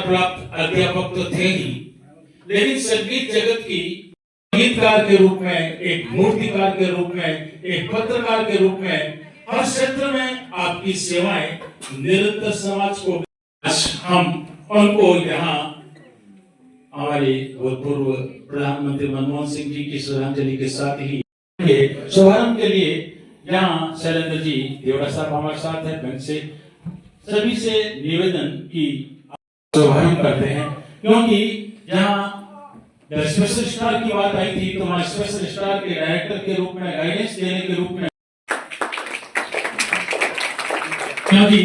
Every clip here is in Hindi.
प्राप्त अध्यापक तो थे ही, लेकिन संगीत जगत की गीतकार के रूप में, एक मूर्तिकार के रूप में, एक पत्रकार के रूप में हर क्षेत्र में आपकी सेवाएं निरंतर समाज को, हम उनको यहाँ हमारे भूतपूर्व प्रधानमंत्री मनमोहन सिंह जी की श्रद्धांजलि के साथ ही शुभारंभ के लिए यहाँ शैलेंद्र जी देवड़ा साहब हमारे साथ हैं। बैंक से सभी से निवेदन की शुभारंभ करते हैं, क्योंकि यहाँ स्पेशल स्टार की बात आई थी, तो हमारे स्पेशल स्टार के डायरेक्टर के रूप में, गाइडेंस देने के रूप में, क्योंकि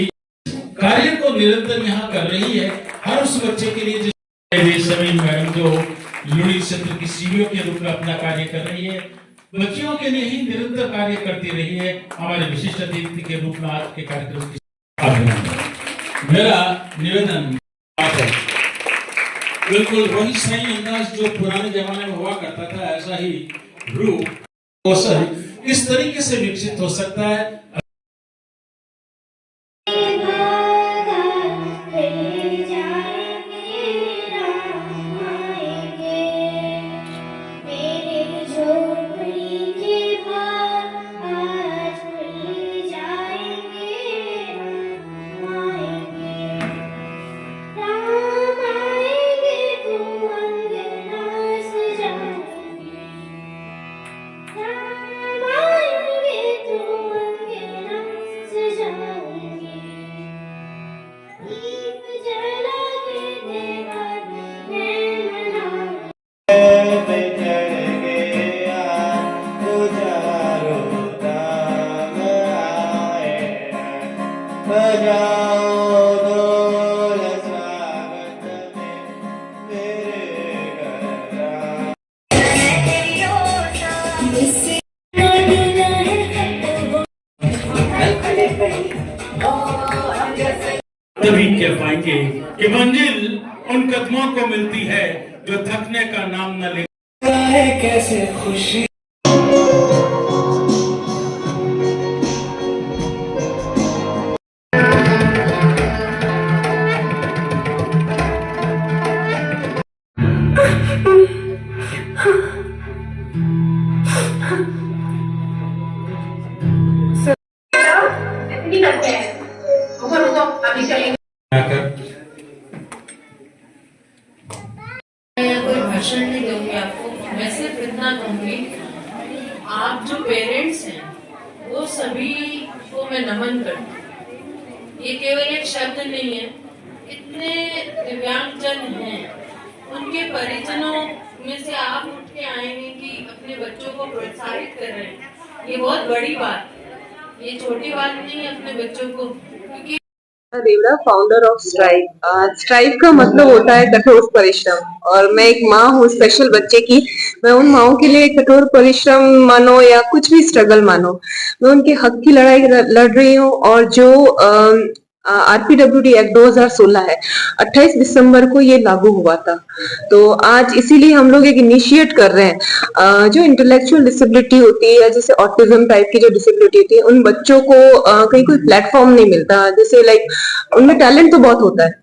कार्य को निरंतर यहाँ कर रही है हर उस बच्चे के लिए सभी मैडम जो यूनिट क्षेत्र की सीईओ के रूप में अपना कार्य कर रही है, बच्चियों के लिए ही निरंतर कार्य करती रही है। हमारे विशिष्ट अतिथि के रूप में आज के कार्यक्रम की अभिनंदन। मेरा निवेदन है बिल्कुल वही सही अंदाज जो पुराने जमाने में हुआ करता था, ऐसा ही रूप कौशल किस तरीके से विकसित हो सकता है। तभी कह पाएंगे कि मंजिल उन कदमों को मिलती है जो थकने का नाम न लेता है। कैसे खुशी कोई भाषण नहीं दूंगी आपको, मैं सिर्फ इतना कहूंगी, आप जो पेरेंट्स हैं वो सभी को मैं नमन करती हूँ। ये केवल एक शब्द नहीं है, इतने दिव्यांगजन हैं, उनके परिजनों में से आप उठ के आए हैं कि अपने बच्चों को प्रोत्साहित कर रहे हैं। ये बहुत बड़ी बात है, ये छोटी बात नहीं है अपने बच्चों को, क्योंकि Devda founder of Strive. Strive का मतलब होता है कठोर परिश्रम, और मैं एक माँ हूँ स्पेशल बच्चे की। मैं उन माओं के लिए कठोर परिश्रम मानो या कुछ भी स्ट्रगल मानो, मैं उनके हक की लड़ाई लड़ रही हूँ। और जो आरपीडब्ल्यूडी एक्ट 2016 है, 28 दिसंबर को ये लागू हुआ था। तो आज इसीलिए हम लोग एक इनिशिएट कर रहे हैं, जो इंटेलेक्चुअल डिसेबिलिटी होती है, जैसे ऑटिज्म टाइप की जो डिसेबिलिटी होती है, उन बच्चों को कहीं कोई प्लेटफॉर्म नहीं मिलता। जैसे लाइक उनमें टैलेंट तो बहुत होता है,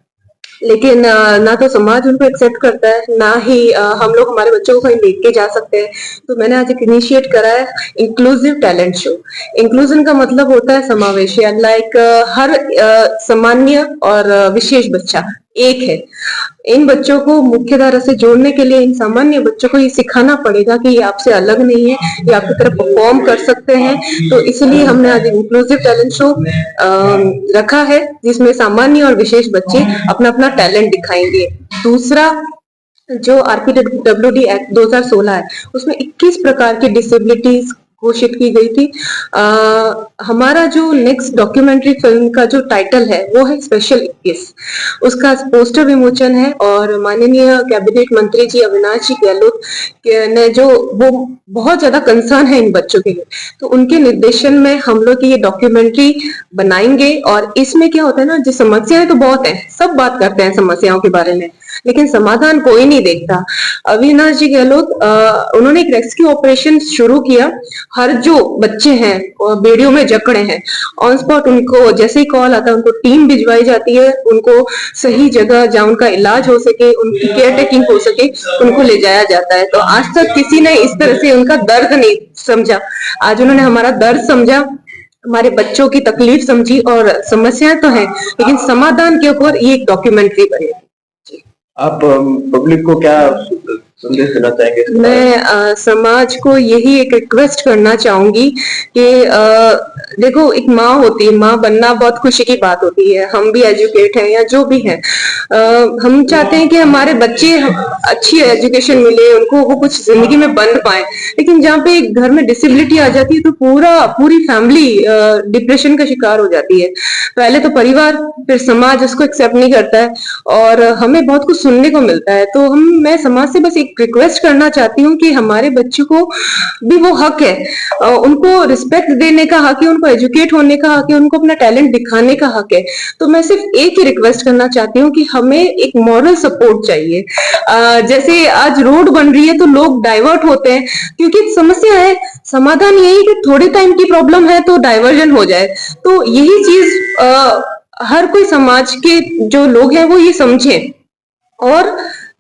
लेकिन ना तो समाज उनको एक्सेप्ट करता है, ना ही हम लोग हमारे बच्चों को कहीं लेके जा सकते हैं। तो मैंने आज एक इनिशिएट करा है इंक्लूसिव टैलेंट शो। इंक्लूजन का मतलब होता है समावेश, लाइक हर सामान्य और विशेष बच्चा एक है। इन बच्चों को मुख्य धारा से जोड़ने के लिए इन सामान्य बच्चों को ये सिखाना पड़ेगा कि ये आपसे अलग नहीं है, ये आपकी तरफ परफॉर्म कर सकते हैं। तो इसलिए हमने आज इंक्लूसिव टैलेंट शो रखा है, जिसमें सामान्य और विशेष बच्चे अपना अपना टैलेंट दिखाएंगे। दूसरा, जो आरपीडब्ल्यूडी एक्ट 2016 है, उसमें 21 प्रकार की डिसेबिलिटीज घोषित की गई थी। हमारा जो नेक्स्ट डॉक्यूमेंट्री फिल्म का जो टाइटल है वो है स्पेशल 21। उसका पोस्टर विमोचन है, और माननीय कैबिनेट मंत्री जी अविनाश जी गहलोत ने जो वो बहुत ज्यादा कंसर्न है इन बच्चों के लिए, तो उनके निर्देशन में हम लोग ये डॉक्यूमेंट्री बनाएंगे। और इसमें क्या होता है ना, जो समस्याएं तो बहुत है, सब बात करते हैं समस्याओं के बारे में, लेकिन समाधान कोई नहीं देखता। अविनाश जी गहलोत उन्होंने एक रेस्क्यू ऑपरेशन शुरू किया। हर जो बच्चे हैं बेड़ियों में जकड़े हैं, ऑन स्पॉट उनको जैसे ही कॉल आता है उनको टीम भिजवाई जाती है, उनको सही जगह जहाँ उनका इलाज हो सके, उनकी केयर टेकिंग हो सके, उनको ले जाया जाता है। तो आज तक किसी ने इस तरह से उनका दर्द नहीं समझा। आज उन्होंने हमारा दर्द समझा, हमारे बच्चों की तकलीफ समझी, और समस्याएं तो हैं लेकिन समाधान के ऊपर ये एक डॉक्यूमेंट्री बनी। आप पब्लिक को क्या संदेश देना चाहेंगे? मैं समाज को यही एक रिक्वेस्ट करना चाहूंगी कि देखो, एक माँ होती है, माँ बनना बहुत खुशी की बात होती है। हम भी एजुकेट हैं या जो भी है, हम चाहते हैं कि हमारे बच्चे अच्छी एजुकेशन मिले, उनको वो कुछ जिंदगी में बन पाए। लेकिन जहाँ पे एक घर में डिसेबिलिटी आ जाती है तो पूरी फैमिली डिप्रेशन का शिकार हो जाती है। पहले तो परिवार, फिर समाज उसको एक्सेप्ट नहीं करता है और हमें बहुत कुछ सुनने को मिलता है। तो मैं समाज से बस एक रिक्वेस्ट करना चाहती हूँ कि हमारे बच्चों को भी वो हक है, उनको रिस्पेक्ट देने का हक है, उनको एजुकेट होने का हक है, उनको अपना टैलेंट दिखाने का हक है। तो मैं सिर्फ एक ही रिक्वेस्ट करना चाहती हूँ कि हमें एक मॉरल सपोर्ट चाहिए। जैसे आज रोड बन रही है तो लोग डाइवर्ट होते हैं क्योंकि समस्या है। समाधान यही कि थोड़े टाइम की प्रॉब्लम है तो डाइवर्जन हो जाए। तो यही चीज हर कोई समाज के जो लोग हैं वो ये समझें। और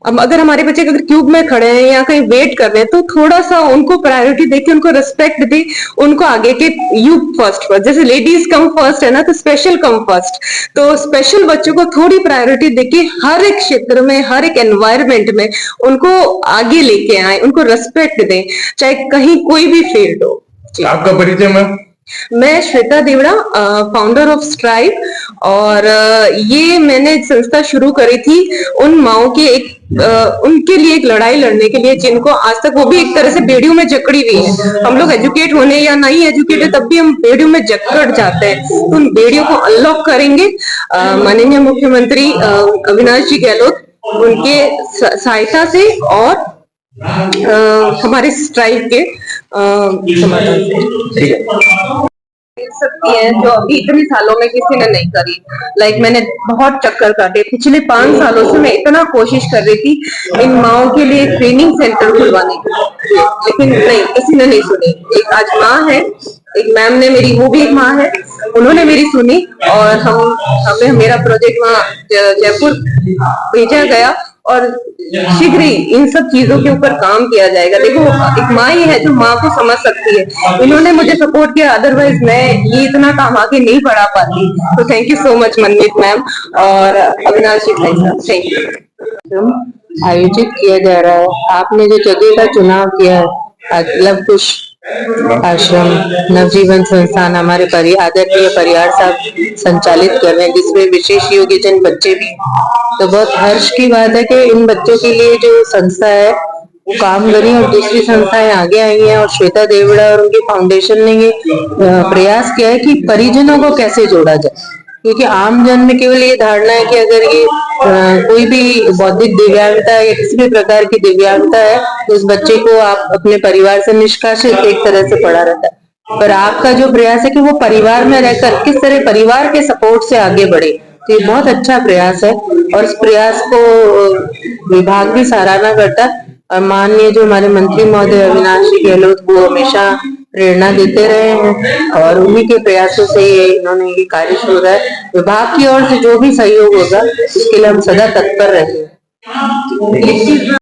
अगर हमारे बच्चे अगर क्यूब में खड़े हैं या कहीं वेट कर रहे हैं तो थोड़ा सा उनको प्रायोरिटी देके उनको रिस्पेक्ट दे, उनको आगे के यू फर्स्ट जैसे लेडीज कम फर्स्ट है ना, तो स्पेशल कम फर्स्ट। तो स्पेशल बच्चों को थोड़ी प्रायोरिटी देके हर एक क्षेत्र में, हर एक एनवायरमेंट में उनको आगे लेके आए, उनको रिस्पेक्ट दें, चाहे कहीं कोई भी फील्ड हो। आपका परिचय मैम? मैं Shweta Devda, founder of Strive, और ये मैंने संस्था शुरू करी थी उन माओं के उनके लिए एक लड़ाई लड़ने के लिए जिनको आज तक वो भी एक तरह से बेड़ियों में जकड़ी हुई है। हम लोग एजुकेट होने या नहीं एजुकेट है तब भी हम बेड़ियों में जकड़ जाते हैं। तो उन बेड़ियों को अनलॉक करेंगे। माननीय मुख्यमंत्री अविनाश जी गहलोत उनके सहायता से और हमारे स्ट्राइव के समाधान से सकती है जो अभी इतने सालों में किसी ने नहीं करी। लाइक मैंने बहुत चक्कर काटे, पिछले 5 सालों से मैं इतना कोशिश कर रही थी इन माओं के लिए ट्रेनिंग सेंटर खुलवाने की, लेकिन नहीं, किसी ने नहीं सुनी। एक आज माँ है, एक मैम ने मेरी, वो भी एक माँ है, उन्होंने मेरी सुनी और हमें मेरा प्रोजेक्ट वहाँ जयपुर भेजा गया और शीघ्र ही इन सब चीजों के ऊपर काम किया जाएगा। देखो, एक माँ ही है जो माँ को समझ सकती है। इन्होंने मुझे सपोर्ट किया, अदरवाइज मैं ये इतना काम आगे नहीं बढ़ा पाती। तो thank you so much Manmeet ma'am और अविनाश जी भाई साहब, थैंक यू। आयोजित किया जा रहा है, आपने जो जगह का चुनाव किया है, लव कुश आश्रम नवजीवन संस्थान हमारे आदरणीय परिहार साहब संचालित कर रहे हैं, जिसमें विशेष योग्यजन बच्चे भी, तो बहुत हर्ष की बात है कि इन बच्चों के लिए जो संस्था है वो काम करी और दूसरी संस्थाएं आगे आई हैं। और श्वेता देवड़ा और उनकी फाउंडेशन ने ये प्रयास किया है कि परिजनों को कैसे जोड़ा जाए, क्योंकि आम जन में केवल ये धारणा है कि अगर ये कोई भी बौद्धिक दिव्यांगता या किसी भी प्रकार की दिव्यांगता है तो उस बच्चे को आप अपने परिवार से निष्कासित एक तरह से पढ़ा रहता है। पर आपका जो प्रयास है कि वो परिवार में रहकर किस तरह परिवार के सपोर्ट से आगे बढ़े, तो ये बहुत अच्छा प्रयास है और इस प्रयास को विभाग भी सराहना करता है। और माननीय जो हमारे मंत्री महोदय अविनाश जी गहलोत, वो हमेशा प्रेरणा देते रहे हैं और उन्हीं के प्रयासों से इन्होंने ये कार्य शुरू है। विभाग की ओर से जो भी सहयोग होगा उसके लिए हम सदा तत्पर रहेंगे।